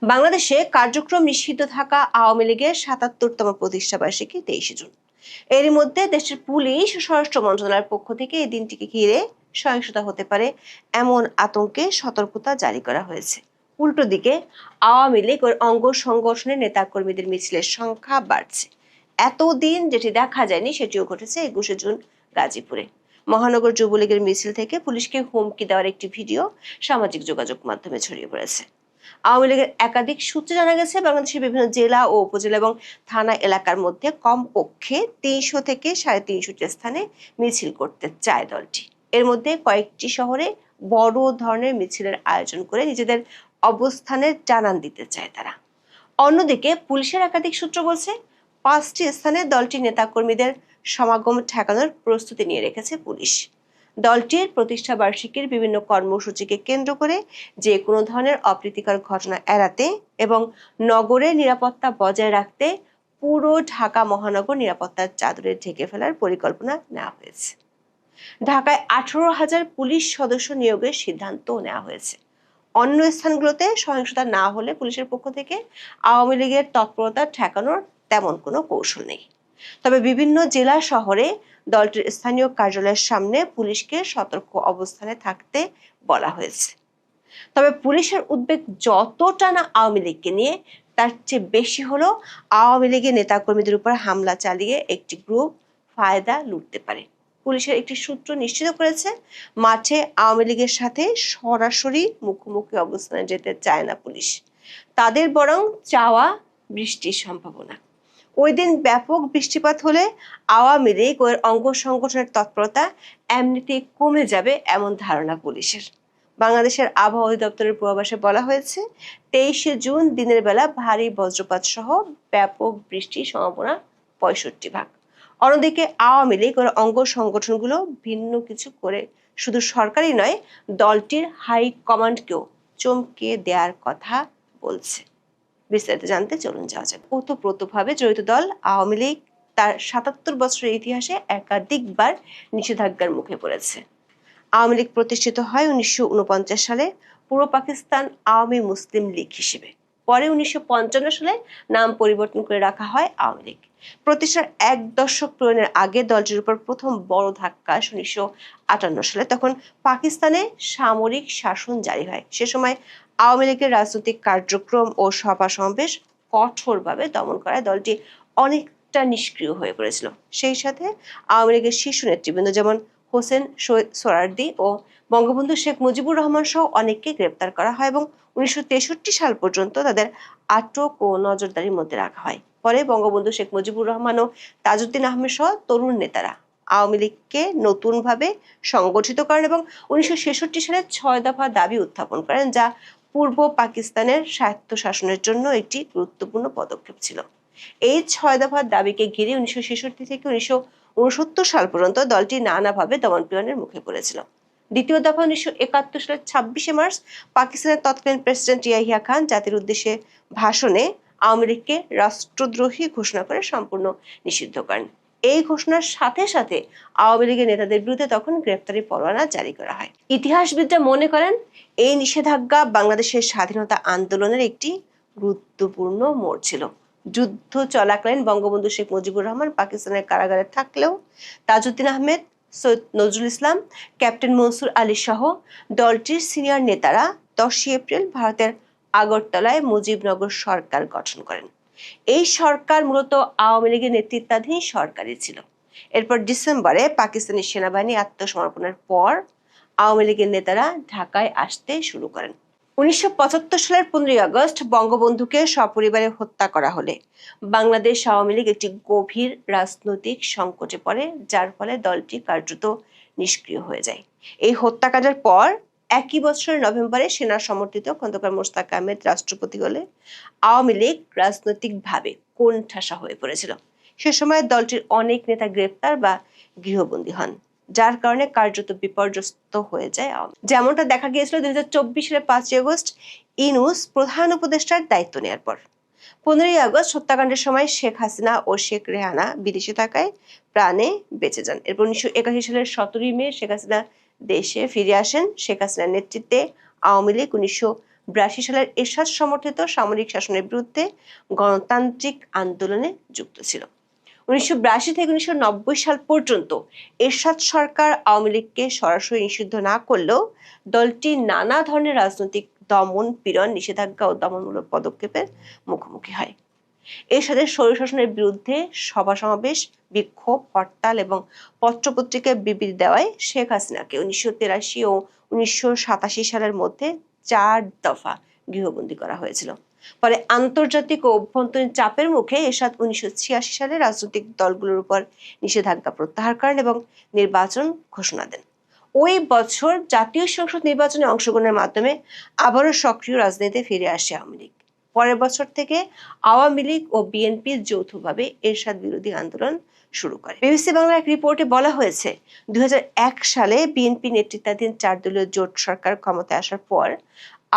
বাংলাদেশে কার্যক্রম নিষিদ্ধ থাকা আওয়ামী লীগের ৭৭তম প্রতিষ্ঠাবার্ষিকী ২৩শে জুন। এরই মধ্যে দেশের পুলিশ ও স্বরাষ্ট্র মন্ত্রণালয়ের পক্ষ থেকে এই দিনটিকে ঘিরে সহিংসতা হতে পারে এমন আতঙ্কে সতর্কতা জারি করা হয়েছে। উল্টো দিকে আওয়ামী লীগ ও অঙ্গ সংগঠনের নেতাকর্মীদের মিছিলের সংখ্যা বাড়ছে। এতদিন যেটি দেখা যায়নি সেটিও ঘটেছে ২১শে জুন গাজীপুরে। মহানগর যুবলীগের মিছিল থেকে পুলিশকে হুমকি দেওয়ার একটি ভিডিও সামাজিক যোগাযোগ মাধ্যমে ছড়িয়ে পড়েছে। আওয়ামী লীগের একাধিক সূত্রে জানা গেছে, বাংলাদেশের বিভিন্ন জেলা ও উপজেলা এবং থানা এলাকার মধ্যে কমপক্ষে ৩০০ থেকে ৩৫০টি স্থানে মিছিল করতে চায় দলটি। এর মধ্যে কয়েকটি শহরে বড় ধরনের মিছিলের আয়োজন করে নিজেদের অবস্থানের জানান দিতে চায় তারা। অন্যদিকে পুলিশের একাধিক সূত্র বলছে, ৫টি স্থানে দলটির নেতাকর্মীদের সমাগম ঠেকানোর প্রস্তুতি নিয়ে রেখেছে পুলিশ। দলটির প্রতিষ্ঠা বার্ষিকীর বিভিন্ন কর্মসূচিকে কেন্দ্র করে যে কোনো ধরনের অপ্রীতিকর ঘটনা এড়াতে এবং নগরের নিরাপত্তা বজায় রাখতে পুরো ঢাকা মহানগর নিরাপত্তার চাদরে ঢেকে ফেলার পরিকল্পনা নেওয়া হয়েছে। ঢাকায় ১৮,০০০ পুলিশ সদস্য নিয়োগের সিদ্ধান্ত নেওয়া হয়েছে। অন্য স্থানগুলোতে সহিংসতা না হলে পুলিশের পক্ষ থেকে আওয়ামী লীগের তৎপরতা ঠেকানোর তেমন কোনো কৌশল নেই। তবে বিভিন্ন জেলা শহরে দলটির স্থানীয় কার্যালয়ের সামনে পুলিশকে সতর্ক অবস্থানে থাকতে বলা হয়েছে। তবে পুলিশের উদ্বেগ যতটা না আওয়ামী লীগকে নিয়ে, তার চেয়ে বেশি হলো আওয়ামী লীগের নেতাকর্মীদের উপর হামলা চালিয়ে একটি গ্রুপ ফায়দা লুটতে পারে। পুলিশের একটি সূত্র নিশ্চিত করেছে, মাঠে আওয়ামী লীগের সাথে সরাসরি মুখোমুখি অবস্থানে যেতে চায় না পুলিশ। তাদের বরং চাওয়া বৃষ্টির সম্ভাবনা। ওই দিন ব্যাপক বৃষ্টিপাত হলে আওয়ামী লীগ ও অঙ্গ সংগঠনের তৎপরতা এমনিতেই কমে যাবে এমন ধারণা পুলিশের। বাংলাদেশের আবহাওয়া অধিদপ্তরের পূর্বাভাসে বলা হয়েছে, ২৩শে জুন দিনের বেলা ভারী বজ্রপাত সহ ব্যাপক বৃষ্টির সম্ভাবনা ৬৫%। অন্যদিকে আওয়ামী লীগ ও অঙ্গ সংগঠনগুলো ভিন্ন কিছু করে শুধু সরকারই নয়, দলটির হাই কমান্ডকেও চমকে দেওয়ার কথা বলছে। বিস্তারিত জানতে চলুন যাওয়া যাক। ওতপ্রোতভাবে জড়িত দল আওয়ামী লীগ তার ৭৭ বছরের ইতিহাসে একাধিকবার নিষেধাজ্ঞার মুখে পড়েছে। আওয়ামী লীগ প্রতিষ্ঠিত হয় ১৯৪৯ সালে পূর্ব পাকিস্তান আওয়ামী মুসলিম লীগ হিসেবে। পরে ১৯৫৫ সালে নাম পরিবর্তন করে রাখা হয় আওয়ামী লীগ। প্রতিষ্ঠার ১ দশক পূরণের আগে দলটির উপর প্রথম বড় ধাক্কা ১৯৫৮ সালে। তখন পাকিস্তানে সামরিক শাসন জারি হয়। সে সময় আওয়ামী লীগের রাজনৈতিক কার্যক্রম ও সভা সমাবেশ কঠোরভাবে দমন করায় দলটি অনেকটা নিষ্ক্রিয় হয়ে পড়েছিল। সেই সাথে আওয়ামী লীগের শীর্ষ নেতৃবৃন্দ যেমন হোসেন শহীদ সোহরাওয়ার্দী ও বঙ্গবন্ধু শেখ মুজিবুর রহমান সহ অনেককে গ্রেপ্তার করা হয় এবং ১৯৬৩ সাল পর্যন্ত তাদের আটক ও নজরদারির মধ্যে রাখা হয়। পরে বঙ্গবন্ধু শেখ মুজিবুর রহমান ও তাজউদ্দিন আহমেদ সহ তরুণ নেতারা আওয়ামী লীগকে নতুনভাবে সংগঠিত করেন এবং ১৯৬৬ সালে ৬ দফা দাবি উত্থাপন করেন, যা পূর্ব পাকিস্তানের স্বায়ত্তশাসনের জন্য একটি গুরুত্বপূর্ণ পদক্ষেপ ছিল। এই ৬ দফার দাবিকে ঘিরে ১৯৬৬ থেকে ১৯৬৯ সাল পর্যন্ত দলটি নানাভাবে দমন-পীড়নের মুখে পড়েছিল। দ্বিতীয় দফা ১৯৭১ সালের ২৬শে মার্চ পাকিস্তানের তৎকালীন প্রেসিডেন্ট ইয়াহিয়া খান জাতির উদ্দেশ্যে ভাষণে আওয়ামী লীগকে রাষ্ট্রদ্রোহী ঘোষণা করে সম্পূর্ণ নিষিদ্ধ করেন। এই ঘোষণার সাথে সাথে আওয়ামী লীগের নেতাদের বিরুদ্ধে তখন গ্রেপ্তারি পরোয়ানা জারি করা হয়। ইতিহাসবিদরা মনে করেন, এই নিষেধাজ্ঞা বাংলাদেশের স্বাধীনতা আন্দোলনের একটি গুরুত্বপূর্ণ মোড় ছিল। যুদ্ধ চলাকালীন বঙ্গবন্ধু শেখ মুজিবুর রহমান পাকিস্তানের কারাগারে থাকলেও তাজউদ্দিন আহমেদ, সৈয়দ নজরুল ইসলাম, ক্যাপ্টেন মনসুর আলী সহ দলটির সিনিয়র নেতারা ১০ এপ্রিল ভারতের আগরতলায় মুজিবনগর সরকার গঠন করেন। এই সরকার মূলত আওয়ামী লীগের নেতৃত্বাধীন সরকারই ছিল। এরপর ডিসেম্বরে পাকিস্তানি সেনাবাহিনী আত্মসমর্পণের পর আওয়ামী লীগের নেতারা ঢাকায় আসতে শুরু করেন। ১৯৭৫ সালের ১৫ই আগস্ট বঙ্গবন্ধুকে সপরিবারে হত্যা করা হলে বাংলাদেশ আওয়ামী লীগ একটি গভীর রাজনৈতিক সংকটে পড়ে, যার ফলে দলটি কার্যত নিষ্ক্রিয় হয়ে যায়। এই হত্যাকাণ্ডের পর একই বছরের নভেম্বরে সেনা সমর্থিত খন্দকার মোশতাক আহমেদ রাষ্ট্রপতি হলে আওয়ামী লীগ রাজনৈতিকভাবে কোণঠাসা হয়ে পড়েছিল। সে সময় দলটির অনেক নেতা গ্রেপ্তার বা গৃহবন্দী হন, যার কারণে কার্যত বিপর্যস্ত হয়ে যায় আওয়ামী লীগ। যেমনটা দেখা গিয়েছিল ২০২৪ সালের ৫ই আগস্ট ইউনূস প্রধান উপদেষ্টার দায়িত্ব নেওয়ার পর। ১৫ই আগস্ট হত্যাকাণ্ডের সময় শেখ হাসিনা ও শেখ রেহানা বিদেশে থাকায় প্রাণে বেঁচে যান। এরপর ১৯৮১ সালের ১৭ই মে শেখ হাসিনা দেশে ফিরে আসেন। শেখ হাসিনার নেতৃত্বে আওয়ামী লীগ 1982 সালের এরশাদ সমর্থিত সামরিক শাসনের বিরুদ্ধে গণতান্ত্রিক আন্দোলনে যুক্ত ছিল। 1982 থেকে 1990 সাল পর্যন্ত এরশাদ সরকার আওয়ামী লীগকে সরাসরি নিষিদ্ধ না করলেও দলটি নানা ধরনের রাজনৈতিক দমন, পীড়ন, নিষেধাজ্ঞা ও দমনমূলক পদক্ষেপের মুখোমুখি হয়। এরশাদের স্বৈরশাসনের বিরুদ্ধে সভা সমাবেশ, বিক্ষোভ, হরতাল এবং পত্রপত্রিকায় বিবৃতি দেওয়ায় শেখ হাসিনাকে 1983 ও 1987 সালের মধ্যে 4 দফা গৃহবন্দী করা হয়েছিল। পরে আন্তর্জাতিক ও অভ্যন্তরীণ চাপের মুখে এরশাদ 1986 সালে রাজনৈতিক দলগুলোর উপর নিষেধাজ্ঞা প্রত্যাহার করেন এবং নির্বাচন ঘোষণা দেন। ওই বছর জাতীয় সংসদ নির্বাচনে অংশগ্রহণের মাধ্যমে আবারও সক্রিয় রাজনীতিতে ফিরে আসে আওয়ামী লীগ। পরের বছর থেকে আওয়ামী লীগ ও বিএনপি যৌথভাবে এরশাদ বিরোধী আন্দোলন শুরু করে। বিবিসি বাংলার এক রিপোর্টে বলা হয়েছে, 2001 সালে বিএনপি নেতৃত্বাধীন 4 দলীয় জোট সরকার ক্ষমতায় আসার পর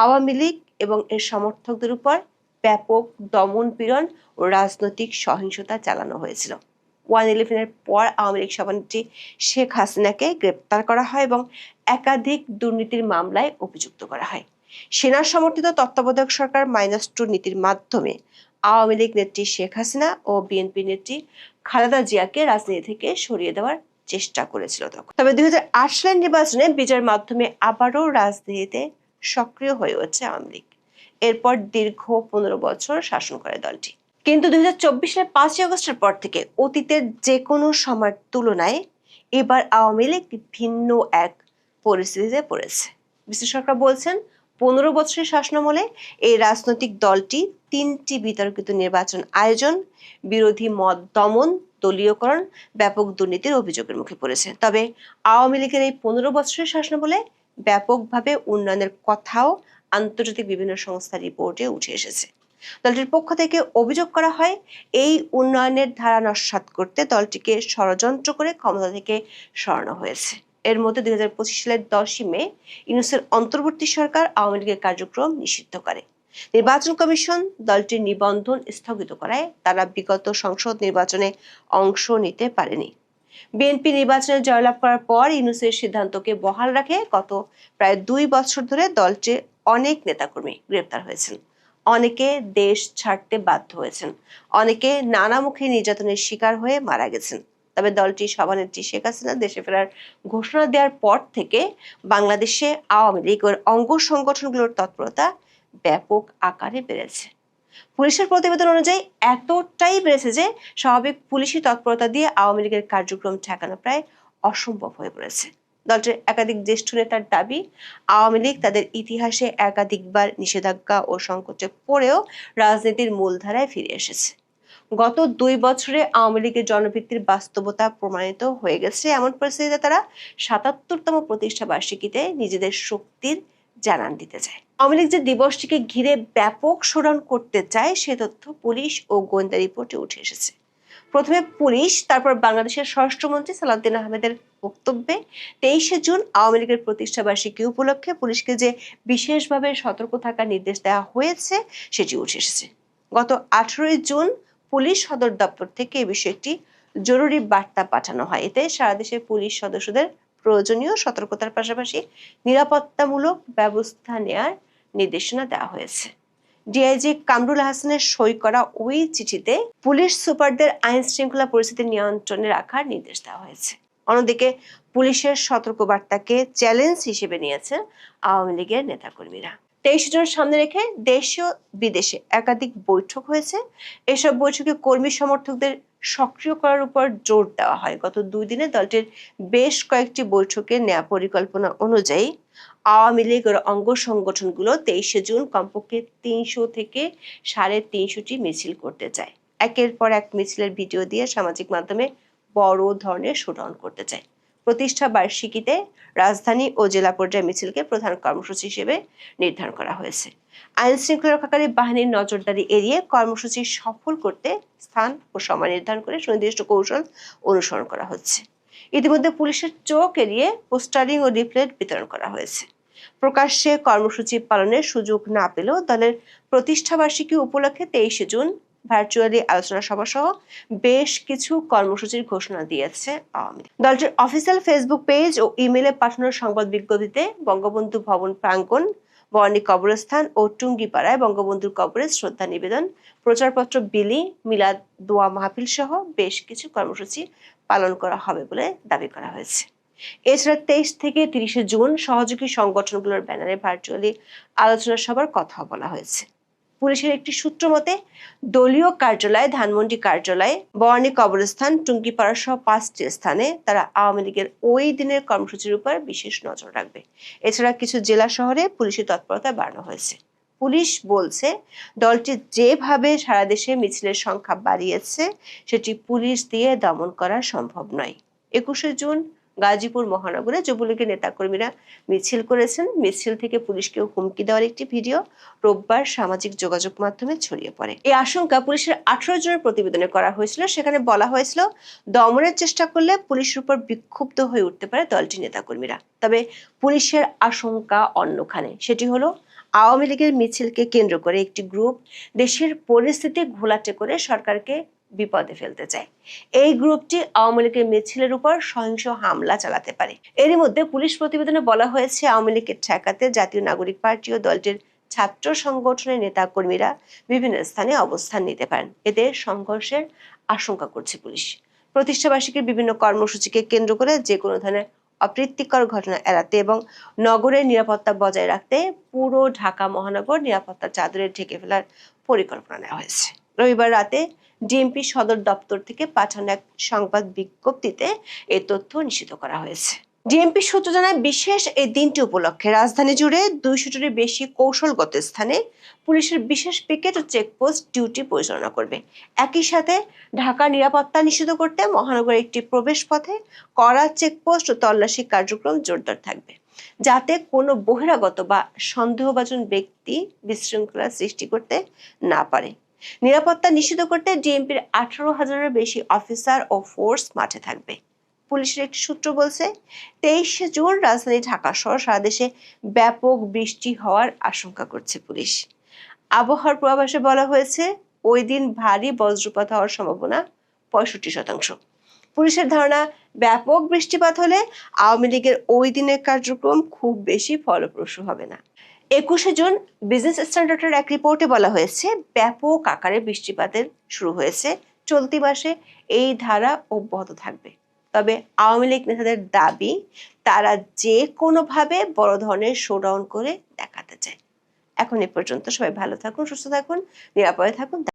আওয়ামী লীগ এবং এর সমর্থকদের উপর ব্যাপক দমন, পীড়ন ও রাজনৈতিক সহিংসতা চালানো হয়েছিল। 1/11-এর পর আওয়ামী লীগ সভানেত্রী শেখ হাসিনাকে গ্রেপ্তার করা হয় এবং একাধিক দুর্নীতির মামলায় অভিযুক্ত করা হয়। সেনা সমর্থিত তত্ত্বাবধায়ক সরকার -2 নীতির মাধ্যমে আওয়ামী লীগ নেত্রী শেখ হাসিনা ও বিএনপি নেত্রী খালেদা জিয়াকে রাজনীতি থেকে সরিয়ে দেওয়ার চেষ্টা করেছিল তখন। তবে 2008 সালের নির্বাচনে বিজয়ের মাধ্যমে আবারও রাজনীতিতে সক্রিয় হয়ে উঠছে আওয়ামী লীগ। এরপর দীর্ঘ 15 বছর শাসন করে দলটি। কিন্তু 2024 সালের 5 আগস্টের পর থেকে অতীতের যে কোনো সময়ের তুলনায় এবার আওয়ামী লীগ ভিন্ন এক পরিস্থিতিতে পড়েছে। বিশ্লেষকরা বলছেন, 15 বছরের শাসনামলে এই রাজনৈতিক দলটি 3টি বিতর্কিত নির্বাচন আয়োজন, বিরোধী মত দমন, দলীয়করণ, ব্যাপক দুর্নীতির অভিযোগের মুখে পড়েছে। তবে আওয়ামী লীগের এই 15 বছরের শাসনামলে ব্যাপকভাবে উন্নয়নের কথাও আন্তর্জাতিক বিভিন্ন সংস্থার রিপোর্টে উঠে এসেছে। দলটির পক্ষ থেকে অভিযোগ করা হয়, এই উন্নয়নের ধারা নস্যাৎ করতে দলটিকে ষড়যন্ত্র করে ক্ষমতা থেকে সরানো হয়েছে। এর মধ্যে 2025 সালের 10 মে ইউনূসের অন্তর্বর্তী সরকার আওয়ামী লীগের কার্যক্রম নিষিদ্ধ করে। নির্বাচন কমিশন দলটির নিবন্ধন স্থগিত করায় তারা বিগত সংসদ নির্বাচনে অংশ নিতে পারেনি। বিএনপি নির্বাচনে জয়লাভ করার পর ইউনূসের সিদ্ধান্তকে বহাল রাখে গত প্রায় 2 বছর ধরে দলটির অনেক নেতাকর্মী গ্রেপ্তার হয়েছেন। অনেকে দেশ ছাড়তে বাধ্য হয়েছেন, অনেকে নানামুখী নির্যাতনের শিকার হয়ে মারা গেছেন। তবে দলটির সভানেত্রী শেখ হাসিনা দেশে ফেরার ঘোষণা দেওয়ার পর থেকে বাংলাদেশে আওয়ামী লীগ ও অঙ্গ সংগঠনগুলোর তৎপরতা ব্যাপক আকারে বেড়েছে। পুলিশের প্রতিবেদন অনুযায়ী এতটাই বেড়েছে যে স্বাভাবিক পুলিশি তৎপরতা দিয়ে আওয়ামী লীগের কার্যক্রম ঠেকানো প্রায় অসম্ভব হয়ে পড়েছে। দলটির একাধিক জ্যেষ্ঠ নেতার দাবি, আওয়ামী লীগ তাদের ইতিহাসে একাধিকবার নিষেধাজ্ঞা ও সংকটে পড়েও রাজনীতির মূলধারায় ফিরে এসেছে। গত 2 বছরে আওয়ামী লীগের জনভিত্তির বাস্তবতা প্রমাণিত হয়ে গেছে। এমন পরিস্থিতিতে তারা 77তম প্রতিষ্ঠা বার্ষিকীতে নিজেদের শক্তির জানান দিতে চায়। আওয়ামী লীগ যে দিবসটিকে ঘিরে ব্যাপক শোডাউন করতে চায় সে তথ্য পুলিশ ও গোয়েন্দা রিপোর্টে উঠে এসেছে। প্রথমে পুলিশ, তারপর বাংলাদেশের স্বরাষ্ট্রমন্ত্রী সালাউদ্দিন আহমেদের বক্তব্যে 23শে জুন আওয়ামী লীগের প্রতিষ্ঠা বার্ষিকী উপলক্ষে পুলিশকে যে বিশেষভাবে সতর্ক থাকার নির্দেশ দেওয়া হয়েছে সেটি উঠে এসেছে। গত 18 জুন পুলিশ সদর দপ্তর থেকে এ বিষয়ে একটি জরুরি বার্তা পাঠানো হয়। এতে সারা দেশে পুলিশ সদস্যদের প্রয়োজনীয় সতর্কতার পাশাপাশি নিরাপত্তামূলক ব্যবস্থা নেয়ার নির্দেশনা দেওয়া হয়েছে। ডিআইজি কামরুল হাসানের সই করা ওই চিঠিতে পুলিশ সুপারদের আইন শৃঙ্খলা পরিস্থিতি নিয়ন্ত্রণে রাখার নির্দেশ দেওয়া হয়েছে। অন্যদিকে পুলিশের সতর্কবার্তাকে চ্যালেঞ্জ হিসেবে নিয়েছে আওয়ামী লীগের নেতাকর্মীরা। 23 জুন সামনে রেখে দেশে ও বিদেশে একাধিক বৈঠক হয়েছে। এসব বৈঠকে কর্মী সমর্থকদের সক্রিয় করার উপর জোর দেওয়া হয়। গত 2 দিনে দলটির বেশ কয়েকটি বৈঠকে নেওয়া পরিকল্পনা অনুযায়ী আওয়ামী লীগের অঙ্গ সংগঠনগুলো 23শে জুন কমপক্ষে 300 থেকে 350টি মিছিল করতে চায়। একের পর এক মিছিলের ভিডিও দিয়ে সামাজিক মাধ্যমে বড় ধরনের শোডাউন করতে চায়। প্রতিষ্ঠা বার্ষিকীতে রাজধানী ও জেলা পর্যায়ে মিছিলকে প্রধান কর্মসূচি হিসেবে নির্ধারণ করা হয়েছে। আইন শৃঙ্খলা রক্ষাকারী বাহিনীর নজরদারি এড়িয়ে কর্মসূচি সফল করতে স্থান ও সময় নির্ধারণ করে সুনির্দিষ্ট কৌশল অনুসরণ করা হচ্ছে। ইতিমধ্যে পুলিশের চোখ এড়িয়ে পোস্টারিং ও লিফলেট বিতরণ করা হয়েছে। প্রকাশ্যে কর্মসূচি পালনের সুযোগ না পেলেও দলের প্রতিষ্ঠা বার্ষিকী উপলক্ষে 23শে জুন ভার্চুয়ালি আলোচনা সভা সহ বেশ কিছু কর্মসূচির ঘোষণা দিয়েছে আওয়ামী লীগ। দলটির অফিসিয়াল ফেসবুক পেজ ও ইমেইলে পাঠানো সংবাদ বিজ্ঞপ্তিতে বঙ্গবন্ধু ভবন প্রাঙ্গণ, বর্ণি কবরস্থান ও টুঙ্গিপাড়ায় বঙ্গবন্ধুর কবরে শ্রদ্ধা নিবেদন, প্রচারপত্র বিলি, মিলাদ, দোয়া মাহফিল সহ বেশ কিছু কর্মসূচি পালন করা হবে বলে দাবি করা হয়েছে। এছাড়া 23 থেকে 30 জুন সহযোগী সংগঠনগুলোর ব্যানারে ভার্চুয়ালি আলোচনা সভার কথা বলা হয়েছে। পুলিশের একটি সূত্র মতে দলীয় কার্যালয়, ধানমন্ডি কার্যালয়, বর্ণি কবরস্থান, টুঙ্গিপাড়া সহ 5টি স্থানে তারা আওয়ামী লীগের ওই দিনের কর্মসূচির উপর বিশেষ নজর রাখবে। এছাড়া কিছু জেলা শহরে পুলিশের তৎপরতা বাড়ানো হয়েছে। পুলিশ বলছে, দলটি যেভাবে সারা দেশে মিছিলের সংখ্যা বাড়িয়েছে সেটি পুলিশ দিয়ে দমন করা সম্ভব নয়। 21 জুন গাজীপুর মহানগরে যুবলীগের নেতাকর্মীরা মিছিল করেছেন। মিছিল থেকে পুলিশকে হুমকি দেওয়ার একটি ভিডিও রোববার সামাজিক যোগাযোগ মাধ্যমে ছড়িয়ে পড়ে। এই আশঙ্কা পুলিশের 18 জনের প্রতিবেদনে করা হয়েছিল। সেখানে বলা হয়েছিল, দমনের চেষ্টা করলে পুলিশের উপর বিক্ষুব্ধ হয়ে উঠতে পারে দলটির নেতাকর্মীরা। তবে পুলিশের আশঙ্কা অন্যখানে। সেটি হলো, আওয়ামী লীগের মিছিলকে কেন্দ্র করে একটি গ্রুপ দেশের পরিস্থিতি ঘোলাটে করে সরকারকে বিপদে ফেলতে চায়। এই গ্রুপটি আওয়ামী লীগের মিছিলের উপর সহিংস হামলা চালাতে পারে। এরই মধ্যে পুলিশ প্রতিবেদনে বলা হয়েছে, আওয়ামী লীগের ঠেকাতে জাতীয় নাগরিক পার্টি ও দলটির ছাত্র সংগঠনের নেতা কর্মীরা বিভিন্ন স্থানে অবস্থান নিতে পারেন। এতে সংঘর্ষের আশঙ্কা করছে পুলিশ। প্রতিষ্ঠাবার্ষিকীর বিভিন্ন কর্মসূচিকে কেন্দ্র করে যে কোনো ধরনের অপ্রীতিকর ঘটনা এড়াতে এবং নগরের নিরাপত্তা বজায় রাখতে পুরো ঢাকা মহানগর নিরাপত্তার চাদরে ঢেকে ফেলার পরিকল্পনা নেওয়া হয়েছে। রবিবার রাতে ডিএমপি সদর দপ্তর থেকে পাঠানো এক সংবাদ বিজ্ঞপ্তিতে এই তথ্য নিশ্চিত করা হয়েছে। ডিএমপি সূত্র জানায়, বিশেষ এই দিনটি উপলক্ষে রাজধানী জুড়ে 200টারও বেশি কৌশলগত স্থানে পুলিশের বিশেষ পিকেট ও চেকপোস্ট ডিউটি পরিচালনা করবে। একই সাথে ঢাকার নিরাপত্তা নিশ্চিত করতে মহানগরের একটি প্রবেশ পথে কড়া চেকপোস্ট ও তল্লাশি কার্যক্রম জোরদার থাকবে, যাতে কোনো বহিরাগত বা সন্দেহভাজন ব্যক্তি বিশৃঙ্খলা সৃষ্টি করতে না পারে। নিরাপত্তা নিশ্চিত করতে ডিএমপির 18,000-এর বেশি অফিসার ও ফোর্স মাঠে থাকবে। পুলিশের একটি সূত্র বলছে, 23 জুন রাজধানী ঢাকা সহ সারা দেশে ব্যাপক বৃষ্টি হওয়ার আশঙ্কা করছে পুলিশ। আবহাওয়ার পূর্বাভাসে বলা হয়েছে, ওই দিন ভারী বজ্রপাত হওয়ার সম্ভাবনা 65%। পুলিশের ধারণা, ব্যাপক বৃষ্টিপাত হলে আওয়ামী লীগের ওই দিনের কার্যক্রম খুব বেশি ফলপ্রসূ হবে না। 21 জুন বিজনেস স্ট্যান্ডার্ডের এক রিপোর্টে বলা হয়েছে, ব্যাপক আকারে বৃষ্টিপাতের শুরু হয়েছে। চলতি মাসে এই ধারা অব্যাহত থাকবে। তবে আওয়ামী লীগ নেতাদের দাবি, তারা যে কোনোভাবে বড় ধরনের শোডাউন করে দেখাতে চায়। এখন এ পর্যন্ত। সবাই ভালো থাকুন, সুস্থ থাকুন, নিরাপদে থাকুন।